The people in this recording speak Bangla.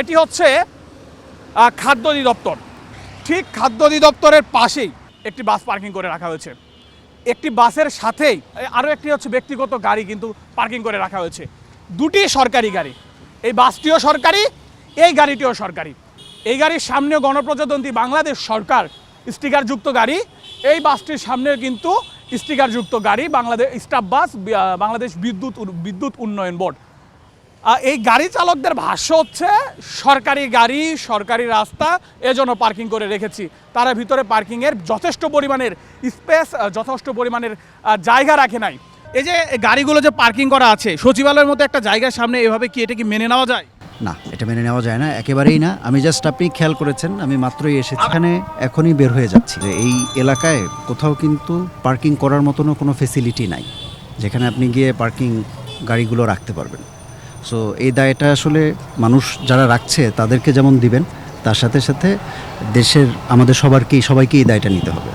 এটি হচ্ছে খাদ্য অধিদপ্তর। ঠিক খাদ্য অধিদপ্তরের পাশেই একটি বাস পার্কিং করে রাখা হয়েছে। একটি বাসের সাথেই আরও একটি হচ্ছে ব্যক্তিগত গাড়ি কিন্তু পার্কিং করে রাখা হয়েছে। দুটি সরকারি গাড়ি, এই বাসটিও সরকারি, এই গাড়িটিও সরকারি। এই গাড়ির সামনেও গণপ্রজাতন্ত্রী বাংলাদেশ সরকার স্টিকারযুক্ত গাড়ি, এই বাসটির সামনেও কিন্তু স্টিকারযুক্ত গাড়ি, বাংলাদেশ স্টাফ বাস, বাংলাদেশ বিদ্যুৎ উন্নয়ন বোর্ড। এই গাড়ি চালকদের ভাষ্য হচ্ছে সরকারি গাড়ি, সরকারি রাস্তা, এজন্য পার্কিং করে রেখেছি। তারা ভিতরে পার্কিংয়ের যথেষ্ট পরিমাণের স্পেস, যথেষ্ট পরিমাণের জায়গা রাখে নাই। এই যে গাড়িগুলো যে পার্কিং করা আছে সচিবালয়ের মতো একটা জায়গার সামনে, এভাবে কি এটা কি মেনে নেওয়া যায়? না, এটা মেনে নেওয়া যায় না, একেবারেই না। আমি জাস্ট, আপনি খেয়াল করেছেন, আমি মাত্রই এসেছি এখানে, এখনই বের হয়ে যাচ্ছি। এই এলাকায় কোথাও কিন্তু পার্কিং করার মতনও কোনো ফেসিলিটি নাই যেখানে আপনি গিয়ে পার্কিং গাড়িগুলো রাখতে পারবেন। সো এই দায়টা আসলে মানুষ যারা রাখছে তাদেরকে যেমন দিবেন, তার সাথে সাথে দেশের আমাদের সবাইকেই এই দায়টা নিতে হবে।